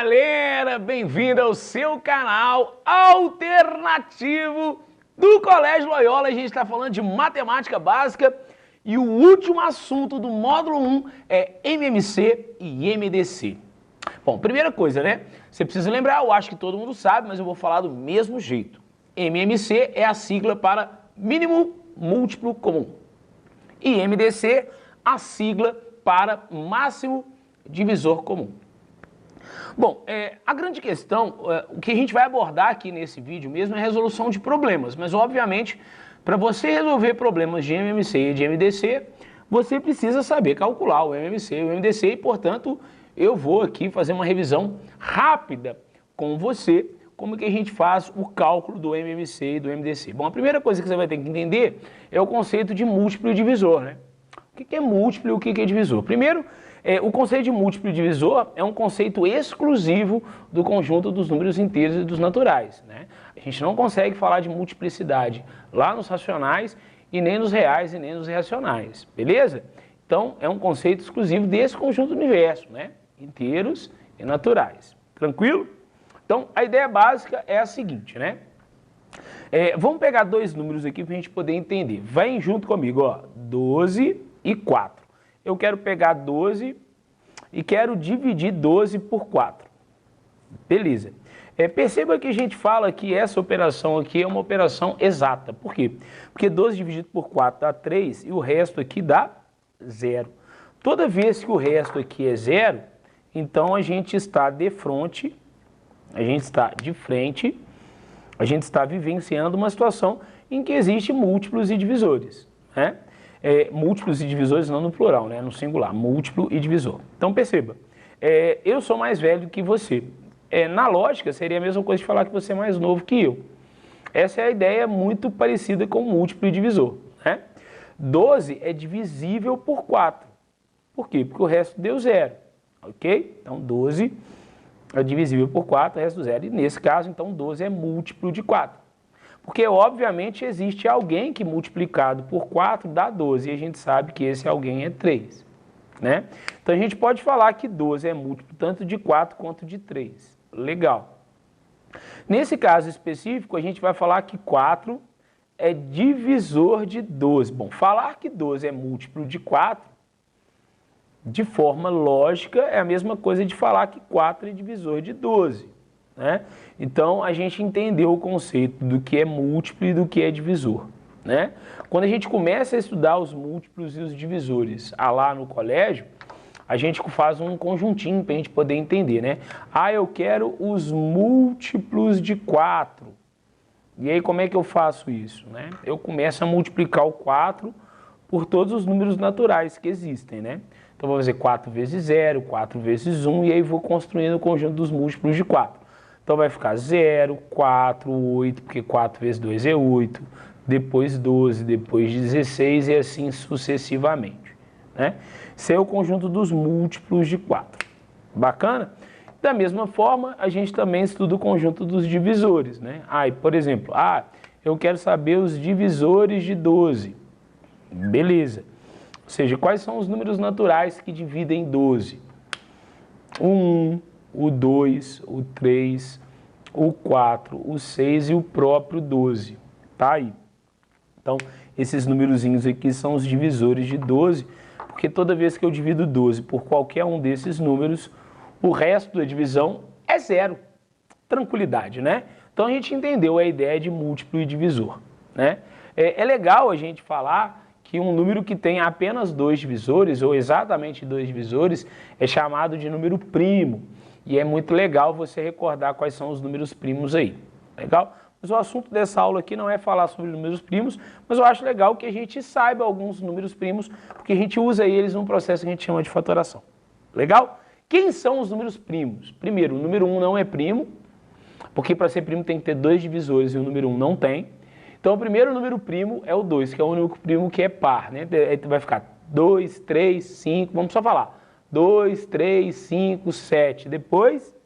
galera, bem-vindo ao seu canal alternativo do Colégio Loyola. A gente está falando de matemática básica e o último assunto do módulo 1 é MMC e MDC. Bom, primeira coisa, né? Você precisa lembrar, eu acho que todo mundo sabe, mas eu vou falar do mesmo jeito. MMC é a sigla para mínimo múltiplo comum e MDC a sigla para máximo divisor comum. Bom, a grande questão, o que a gente vai abordar aqui nesse vídeo mesmo é a resolução de problemas, mas obviamente, para você resolver problemas de MMC e de MDC, você precisa saber calcular o MMC e o MDC e, portanto, eu vou aqui fazer uma revisão rápida com você, como que a gente faz o cálculo do MMC e do MDC. Bom, a primeira coisa que você vai ter que entender é o conceito de múltiplo e divisor, né? O que é múltiplo e o que é divisor? Primeiro, o conceito de múltiplo e divisor é um conceito exclusivo do conjunto dos números inteiros e dos naturais, né? A gente não consegue falar de multiplicidade lá nos racionais e nem nos reais e nem nos irracionais, beleza? Então, é um conceito exclusivo desse conjunto do universo, né? Inteiros e naturais. Tranquilo? Então, a ideia básica é a seguinte, né? Vamos pegar dois números aqui para a gente poder entender. Vem junto comigo, ó, 12 e 4. Eu quero pegar 12 e quero dividir 12 por 4. Beleza. Perceba que a gente fala que essa operação aqui é uma operação exata. Por quê? Porque 12 dividido por 4 dá 3 e o resto aqui dá 0. Toda vez que o resto aqui é 0, então a gente está de frente, a gente está de frente, a gente está vivenciando uma situação em que existe múltiplos e divisores, né? Múltiplos e divisores não no plural, né? No singular, múltiplo e divisor. Então perceba, eu sou mais velho que você. Na lógica seria a mesma coisa de falar que você é mais novo que eu. Essa é a ideia muito parecida com múltiplo e divisor, né? 12 é divisível por 4. Por quê? Porque o resto deu 0, ok? Então 12 é divisível por 4, o resto do 0. E nesse caso, então 12 é múltiplo de 4. Porque, obviamente, existe alguém que multiplicado por 4 dá 12, e a gente sabe que esse alguém é 3, né? Então, a gente pode falar que 12 é múltiplo tanto de 4 quanto de 3. Legal. Nesse caso específico, a gente vai falar que 4 é divisor de 12. Bom, falar que 12 é múltiplo de 4, de forma lógica, é a mesma coisa de falar que 4 é divisor de 12. Né? Então, a gente entendeu o conceito do que é múltiplo e do que é divisor, né? Quando a gente começa a estudar os múltiplos e os divisores lá no colégio, a gente faz um conjuntinho para a gente poder entender, né? Eu quero os múltiplos de 4. E aí, como é que eu faço isso, né? Eu começo a multiplicar o 4 por todos os números naturais que existem, né? Então, vou fazer 4 vezes 0, 4 vezes 1, e aí vou construindo o conjunto dos múltiplos de 4. Então vai ficar 0, 4, 8, porque 4 vezes 2 é 8, depois 12, depois 16 e assim sucessivamente, né? Esse é o conjunto dos múltiplos de 4. Bacana? Da mesma forma, a gente também estuda o conjunto dos divisores, né? Por exemplo, eu quero saber os divisores de 12. Beleza. Ou seja, quais são os números naturais que dividem 12? O 1, o 2, o 3, o 4, o 6 e o próprio 12. Tá aí. Então, esses numerozinhos aqui são os divisores de 12, porque toda vez que eu divido 12 por qualquer um desses números, o resto da divisão é 0. Tranquilidade, né? Então, a gente entendeu a ideia de múltiplo e divisor, né? É legal a gente falar que um número que tem apenas 2 divisores, ou exatamente 2 divisores, é chamado de número primo. E é muito legal você recordar quais são os números primos aí, legal? Mas o assunto dessa aula aqui não é falar sobre números primos, mas eu acho legal que a gente saiba alguns números primos, porque a gente usa eles num processo que a gente chama de fatoração, legal? Quem são os números primos? Primeiro, o número 1 não é primo, porque para ser primo tem que ter 2 divisores e o número 1 não tem. Então, o primeiro número primo é o 2, que é o único primo que é par, né? Vai ficar 2, 3, 5, vamos só falar. 2, 3, 5, 7, depois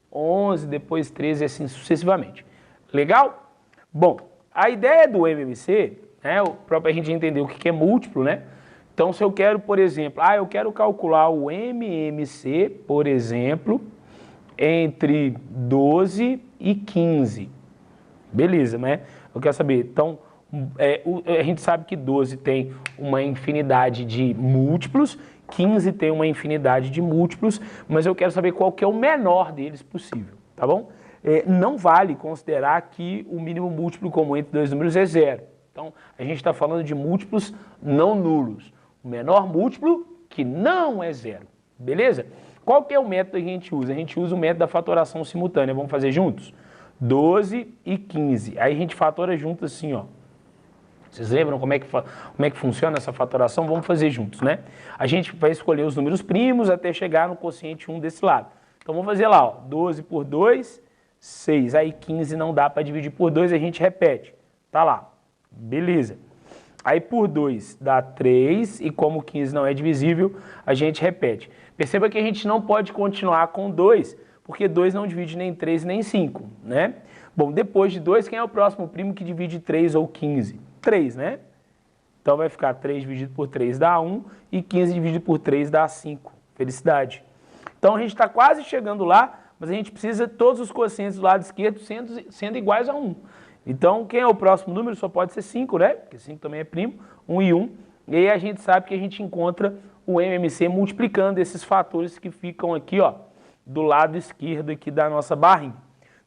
11, depois 13 e assim sucessivamente. Legal? Bom, a ideia do MMC, né, a gente entender o que é múltiplo, né? Então, se eu quero, por exemplo, eu quero calcular o MMC, por exemplo, entre 12 e 15. Beleza, né? Eu quero saber, então, a gente sabe que 12 tem uma infinidade de múltiplos, 15 tem uma infinidade de múltiplos, mas eu quero saber qual que é o menor deles possível, tá bom? Não vale considerar que o mínimo múltiplo comum entre dois números é zero. Então, a gente está falando de múltiplos não nulos. O menor múltiplo que não é zero, beleza? Qual que é o método que a gente usa? A gente usa o método da fatoração simultânea. Vamos fazer juntos? 12 e 15. Aí a gente fatora junto assim, ó. Vocês lembram como é que funciona essa fatoração? Vamos fazer juntos, né? A gente vai escolher os números primos até chegar no quociente 1 desse lado. Então vamos fazer lá, ó. 12 por 2, 6. Aí 15 não dá para dividir por 2, a gente repete. Tá lá. Beleza. Aí por 2 dá 3 e como 15 não é divisível, a gente repete. Perceba que a gente não pode continuar com 2, porque 2 não divide nem 3 nem 5, né? Bom, depois de 2, quem é o próximo primo que divide 3 ou 15? 3, né? Então vai ficar 3 dividido por 3 dá 1 e 15 dividido por 3 dá 5. Felicidade. Então a gente está quase chegando lá, mas a gente precisa de todos os quocientes do lado esquerdo sendo iguais a 1. Então quem é o próximo número? Só pode ser 5, né? Porque 5 também é primo, 1 e 1. E aí a gente sabe que a gente encontra o MMC multiplicando esses fatores que ficam aqui, ó, do lado esquerdo aqui da nossa barrinha.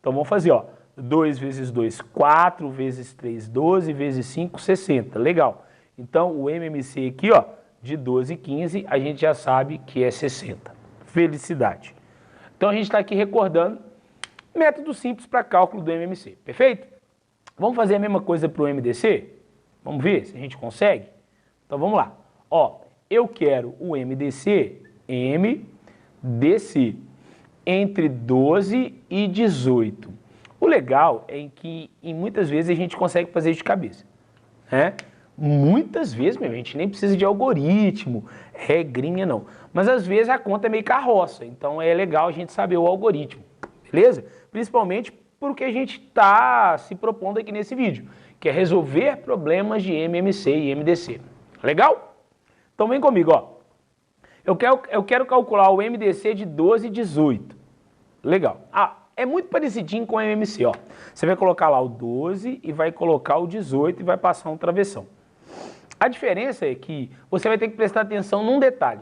Então vamos fazer, ó, 2 vezes 2, 4, vezes 3, 12, vezes 5, 60. Legal. Então o MMC aqui, ó, de 12 e 15, a gente já sabe que é 60. Felicidade. Então a gente está aqui recordando método simples para cálculo do MMC, perfeito? Vamos fazer a mesma coisa para o MDC? Vamos ver se a gente consegue? Então vamos lá. Ó, eu quero o MDC entre 12 e 18. O legal é que muitas vezes a gente consegue fazer isso de cabeça, né? Muitas vezes, a gente nem precisa de algoritmo, regrinha não. Mas às vezes a conta é meio carroça, então é legal a gente saber o algoritmo, beleza? Principalmente porque a gente está se propondo aqui nesse vídeo, que é resolver problemas de MMC e MDC. Legal? Então vem comigo, ó. Eu quero calcular o MDC de 12 e 18. Legal. É muito parecidinho com o MMC, ó. Você vai colocar lá o 12 e vai colocar o 18 e vai passar um travessão. A diferença é que você vai ter que prestar atenção num detalhe.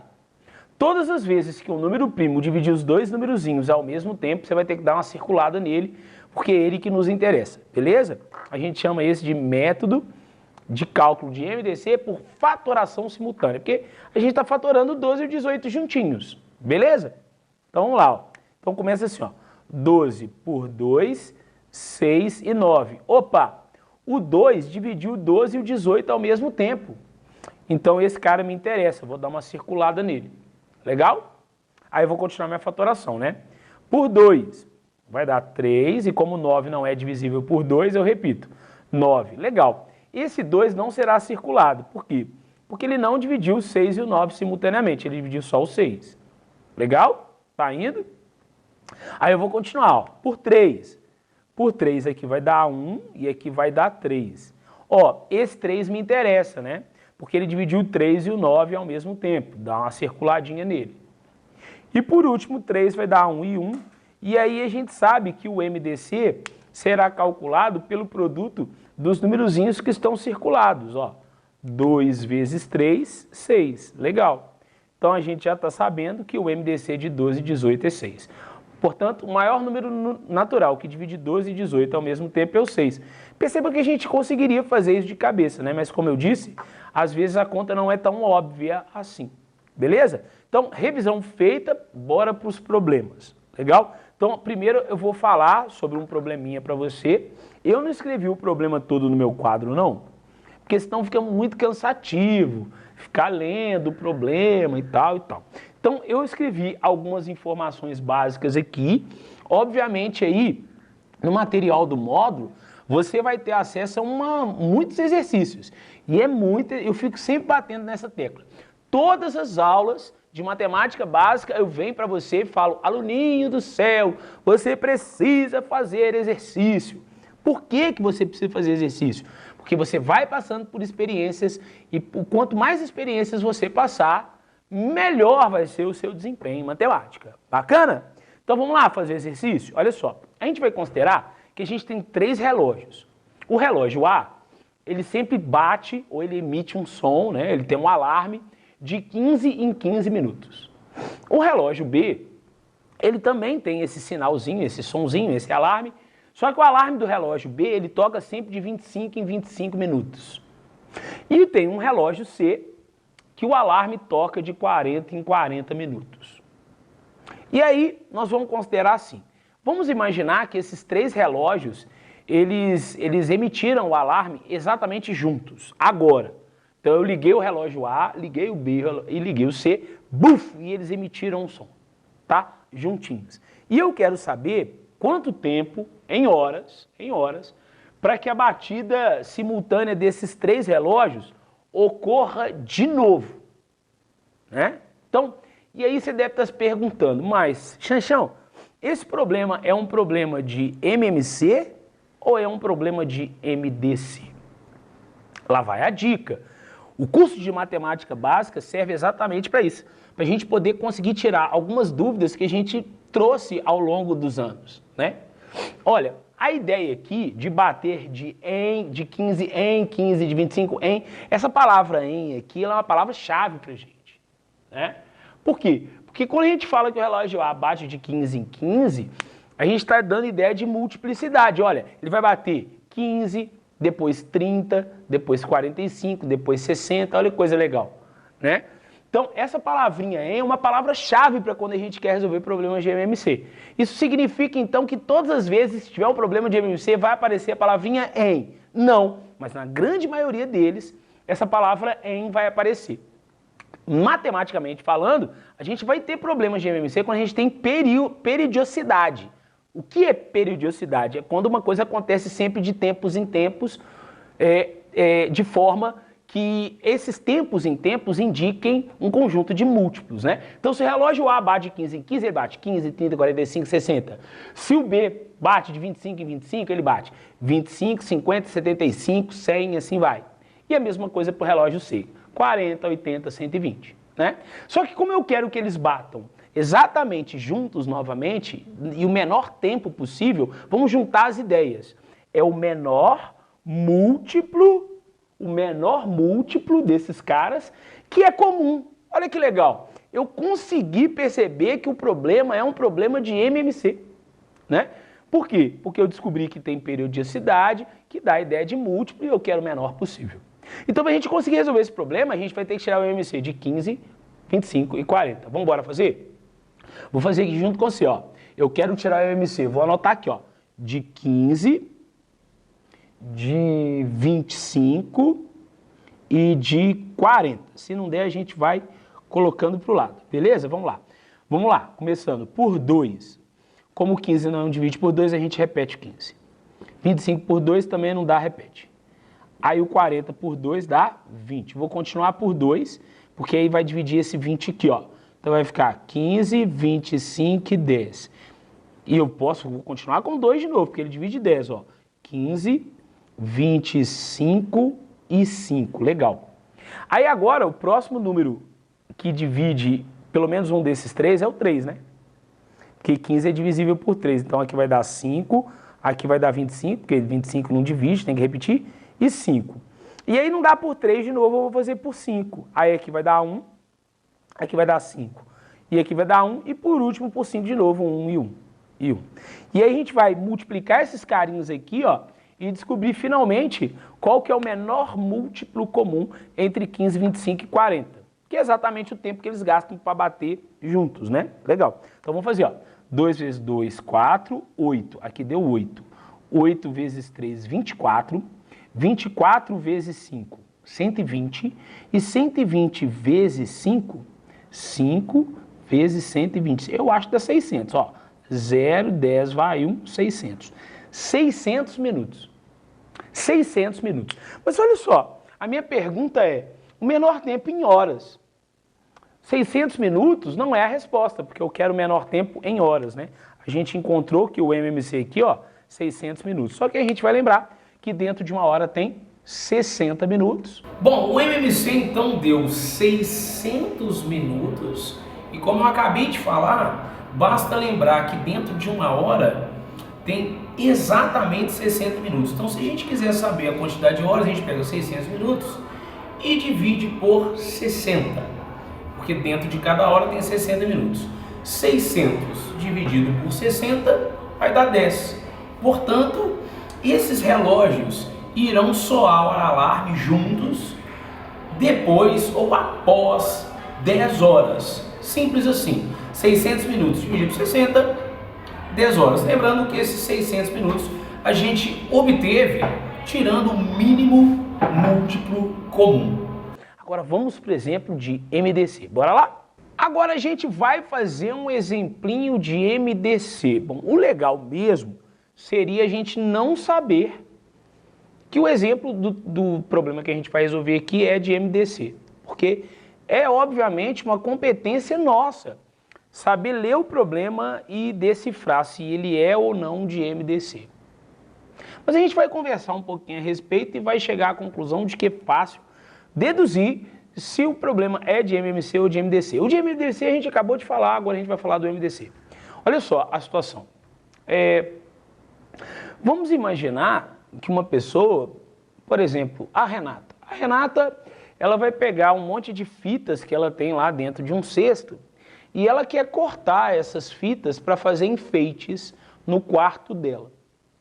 Todas as vezes que um número primo dividir os dois numerozinhos ao mesmo tempo, você vai ter que dar uma circulada nele, porque é ele que nos interessa, beleza? A gente chama esse de método de cálculo de MDC por fatoração simultânea, porque a gente está fatorando 12 e 18 juntinhos, beleza? Então vamos lá, ó. Então começa assim, ó. 12 por 2, 6 e 9. Opa! O 2 dividiu o 12 e o 18 ao mesmo tempo. Então esse cara me interessa, vou dar uma circulada nele. Legal? Aí eu vou continuar minha fatoração, né? Por 2 vai dar 3 e como 9 não é divisível por 2, eu repito. 9. Legal. Esse 2 não será circulado. Por quê? Porque ele não dividiu o 6 e o 9 simultaneamente, ele dividiu só o 6. Legal? Tá indo? Aí eu vou continuar, ó. Por 3. Por 3 aqui vai dar 1 e aqui vai dar 3. Ó, esse 3 me interessa, né? Porque ele dividiu o 3 e o 9 ao mesmo tempo. Dá uma circuladinha nele. E por último, 3 vai dar 1 e 1. E aí a gente sabe que o MDC será calculado pelo produto dos numerozinhos que estão circulados, ó. 2 vezes 3, 6. Legal. Então a gente já está sabendo que o MDC de 12 e 18 é 6. Portanto, o maior número natural que divide 12 e 18 ao mesmo tempo é o 6. Perceba que a gente conseguiria fazer isso de cabeça, né? Mas como eu disse, às vezes a conta não é tão óbvia assim. Beleza? Então, revisão feita, bora para os problemas. Legal? Então, primeiro eu vou falar sobre um probleminha para você. Eu não escrevi o problema todo no meu quadro, não. Porque senão fica muito cansativo, ficar lendo o problema e tal e tal. Então, eu escrevi algumas informações básicas aqui. Obviamente, aí, no material do módulo, você vai ter acesso a muitos exercícios. E eu fico sempre batendo nessa tecla. Todas as aulas de matemática básica, eu venho para você e falo, aluninho do céu, você precisa fazer exercício. Por que você precisa fazer exercício? Porque você vai passando por experiências e quanto mais experiências você passar, melhor vai ser o seu desempenho em matemática. Bacana? Então vamos lá fazer o exercício? Olha só, a gente vai considerar que a gente tem 3 relógios. O relógio A, ele sempre bate ou ele emite um som, né? Ele tem um alarme de 15 em 15 minutos. O relógio B, ele também tem esse sinalzinho, esse sonzinho, esse alarme, só que o alarme do relógio B, ele toca sempre de 25 em 25 minutos. E tem um relógio C, que o alarme toca de 40 em 40 minutos. E aí, nós vamos considerar assim. Vamos imaginar que esses 3 relógios, eles emitiram o alarme exatamente juntos, agora. Então eu liguei o relógio A, liguei o B e liguei o C, buf, e eles emitiram um som, tá? Juntinhos. E eu quero saber quanto tempo, em horas, para que a batida simultânea desses 3 relógios ocorra de novo, né? Então, e aí você deve estar se perguntando, mas, Xanxão, esse problema é um problema de MMC ou é um problema de MDC? Lá vai a dica. O curso de matemática básica serve exatamente para isso, para a gente poder conseguir tirar algumas dúvidas que a gente trouxe ao longo dos anos, né? Olha, a ideia aqui de bater de 15 em 15, de 25 em, essa palavra em aqui ela é uma palavra-chave para a gente, né? Por quê? Porque quando a gente fala que o relógio A bate de 15 em 15, a gente está dando ideia de multiplicidade. Olha, ele vai bater 15, depois 30, depois 45, depois 60, olha que coisa legal, né? Então, essa palavrinha em é uma palavra-chave para quando a gente quer resolver problemas de MMC. Isso significa, então, que todas as vezes que tiver um problema de MMC, vai aparecer a palavrinha em. Não, mas na grande maioria deles, essa palavra em vai aparecer. Matematicamente falando, a gente vai ter problemas de MMC quando a gente tem periodicidade. O que é periodicidade? É quando uma coisa acontece sempre de tempos em tempos, de forma que esses tempos em tempos indiquem um conjunto de múltiplos, né? Então, se o relógio A bate de 15 em 15, ele bate 15, 30, 45, 60. Se o B bate de 25 em 25, ele bate 25, 50, 75, 100 e assim vai. E a mesma coisa para o relógio C, 40, 80, 120, né? Só que como eu quero que eles batam exatamente juntos novamente, e o menor tempo possível, vamos juntar as ideias. É o menor múltiplo desses caras, que é comum. Olha que legal. Eu consegui perceber que o problema é um problema de MMC, né? Por quê? Porque eu descobri que tem periodicidade, que dá a ideia de múltiplo, e eu quero o menor possível. Então, para a gente conseguir resolver esse problema, a gente vai ter que tirar o MMC de 15, 25 e 40. Vamos embora fazer? Vou fazer aqui junto com você, ó. Eu quero tirar o MMC, vou anotar aqui, ó. De 15, de 25 e de 40. Se não der, a gente vai colocando para o lado, beleza? Vamos lá. Vamos lá, começando por 2. Como 15 não divide por 2, a gente repete 15. 25 por 2 também não dá, repete. Aí o 40 por 2 dá 20. Vou continuar por 2, porque aí vai dividir esse 20 aqui, ó. Então vai ficar 15, 25 e 10. E eu vou continuar com 2 de novo, porque ele divide 10, ó. 15, 25 e 5. Legal. Aí agora, o próximo número que divide pelo menos um desses 3 é o 3, né? Porque 15 é divisível por 3. Então aqui vai dar 5, aqui vai dar 25, porque 25 não divide, tem que repetir, e 5. E aí não dá por 3 de novo, eu vou fazer por 5. Aí aqui vai dar 1, aqui vai dar 5. E aqui vai dar 1, e por último por 5 de novo, 1 e 1. E 1. E aí a gente vai multiplicar esses carinhos aqui, ó, e descobrir finalmente qual que é o menor múltiplo comum entre 15, 25 e 40. Que é exatamente o tempo que eles gastam para bater juntos, né? Legal. Então vamos fazer, ó. 2 vezes 2, 4, 8. Aqui deu 8. 8 vezes 3, 24. 24 vezes 5, 120. E 120 vezes 5, 5 vezes 120. Eu acho que dá 600, ó. 0, 10, vai 1, 600. 600 minutos. 600 minutos. Mas olha só, a minha pergunta é, o menor tempo em horas. 600 minutos não é a resposta, porque eu quero o menor tempo em horas, né? A gente encontrou que o MMC aqui, ó, 600 minutos. Só que a gente vai lembrar que dentro de uma hora tem 60 minutos. Bom, o MMC então deu 600 minutos e como eu acabei de falar, basta lembrar que dentro de 1 hora tem exatamente 60 minutos. Então, se a gente quiser saber a quantidade de horas, a gente pega 600 minutos e divide por 60, porque dentro de cada hora tem 60 minutos. 600 dividido por 60 vai dar 10. Portanto, esses relógios irão soar o alarme juntos depois ou após 10 horas. Simples assim. 600 minutos dividido por 60, 10 horas. Lembrando que esses 600 minutos a gente obteve tirando o mínimo múltiplo comum. Agora vamos para o exemplo de MDC. Bora lá? Agora a gente vai fazer um exemplinho de MDC. Bom, o legal mesmo seria a gente não saber que o exemplo do problema que a gente vai resolver aqui é de MDC. Porque é obviamente uma competência nossa saber ler o problema e decifrar se ele é ou não de MDC. Mas a gente vai conversar um pouquinho a respeito e vai chegar à conclusão de que é fácil deduzir se o problema é de MMC ou de MDC. O de MDC a gente acabou de falar, agora a gente vai falar do MDC. Olha só a situação. Vamos imaginar que uma pessoa, por exemplo, a Renata, ela vai pegar um monte de fitas que ela tem lá dentro de um cesto e ela quer cortar essas fitas para fazer enfeites no quarto dela,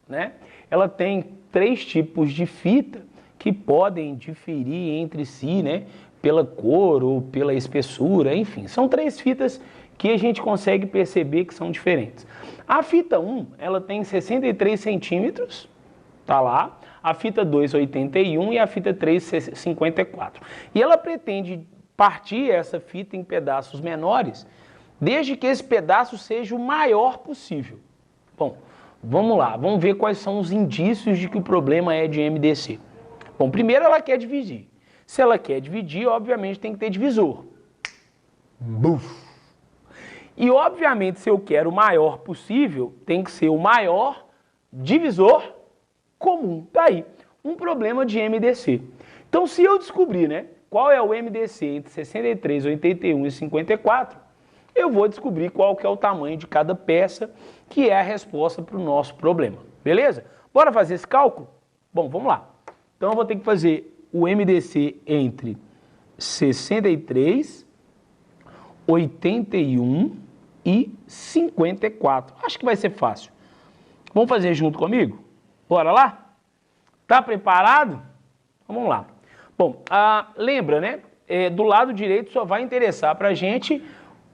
né? Ela tem 3 tipos de fita que podem diferir entre si, né? Pela cor ou pela espessura, enfim. São 3 fitas que a gente consegue perceber que são diferentes. A fita 1, ela tem 63 centímetros, tá lá. A fita 2, 81 e a fita 3, 54. E ela pretende partir essa fita em pedaços menores, desde que esse pedaço seja o maior possível. Bom, vamos lá, vamos ver quais são os indícios de que o problema é de MDC. Bom, primeiro ela quer dividir. Se ela quer dividir, obviamente tem que ter divisor. Buf. E obviamente se eu quero o maior possível, tem que ser o maior divisor comum. Tá aí, um problema de MDC. Então se eu descobrir, né, qual é o MDC entre 63, 81 e 54, eu vou descobrir qual que é o tamanho de cada peça, que é a resposta para o nosso problema. Beleza? Bora fazer esse cálculo? Bom, vamos lá. Então eu vou ter que fazer o MDC entre 63, 81 e 54. Acho que vai ser fácil. Vamos fazer junto comigo? Bora lá? Tá preparado? Vamos lá. Bom, lembra, né? Do lado direito só vai interessar para a gente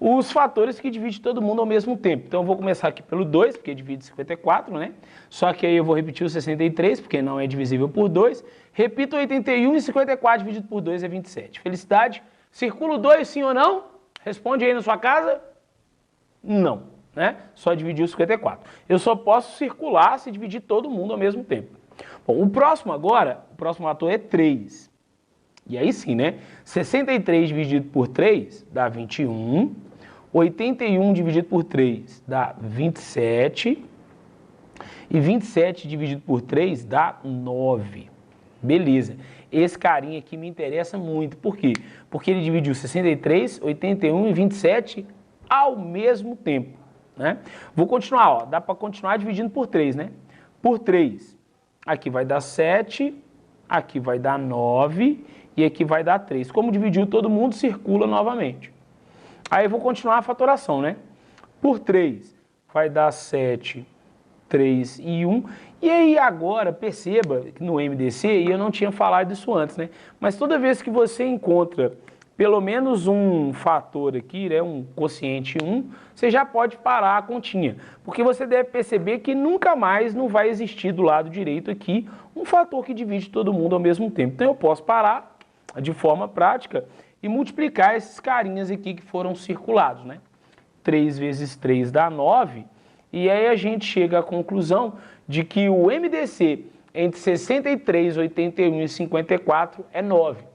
os fatores que dividem todo mundo ao mesmo tempo. Então eu vou começar aqui pelo 2, porque divide 54, né? Só que aí eu vou repetir o 63, porque não é divisível por 2. Repito 81 e 54 dividido por 2 é 27. Felicidade. Circula o 2, sim ou não? Responde aí na sua casa. Não, né? Só dividir o 54. Eu só posso circular se dividir todo mundo ao mesmo tempo. Bom, o próximo fator é 3. E aí sim, né? 63 dividido por 3 dá 21. 81 dividido por 3 dá 27. E 27 dividido por 3 dá 9. Beleza. Esse carinha aqui me interessa muito. Por quê? Porque ele dividiu 63, 81 e 27 ao mesmo tempo, né? Vou continuar, ó. Dá para continuar dividindo por 3, né? Por 3. Aqui vai dar 7, aqui vai dar 9 e aqui vai dar 3. Como dividiu todo mundo, circula novamente. Aí eu vou continuar a fatoração, né? Por 3 vai dar 7, 3 e 1. E aí agora, perceba que no MDC, e eu não tinha falado isso antes, né? Mas toda vez que você encontra pelo menos um fator aqui, né, um quociente 1, você já pode parar a continha. Porque você deve perceber que nunca mais não vai existir do lado direito aqui um fator que divide todo mundo ao mesmo tempo. Então eu posso parar de forma prática e multiplicar esses carinhas aqui que foram circulados, né? 3 vezes 3 dá 9, e aí a gente chega à conclusão de que o MDC entre 63, 81 e 54 é 9.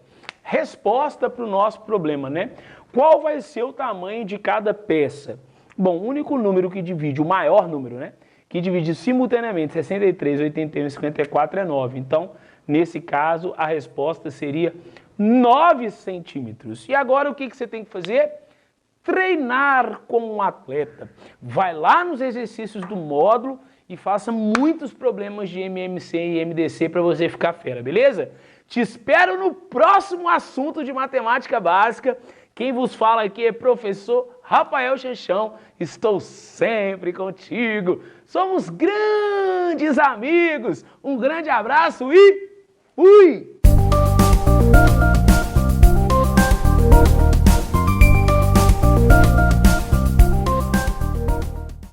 Resposta para o nosso problema, né? Qual vai ser o tamanho de cada peça? Bom, o único número que divide, o maior número, né? Que divide simultaneamente 63, 81 e 54 é 9. Então, nesse caso, a resposta seria 9 centímetros. E agora o que você tem que fazer? treinar como um atleta. Vai lá nos exercícios do módulo e faça muitos problemas de MMC e MDC para você ficar fera, beleza? Te espero no próximo assunto de matemática básica. Quem vos fala aqui é professor Rafael Chanchão. Estou sempre contigo. Somos grandes amigos. Um grande abraço e fui!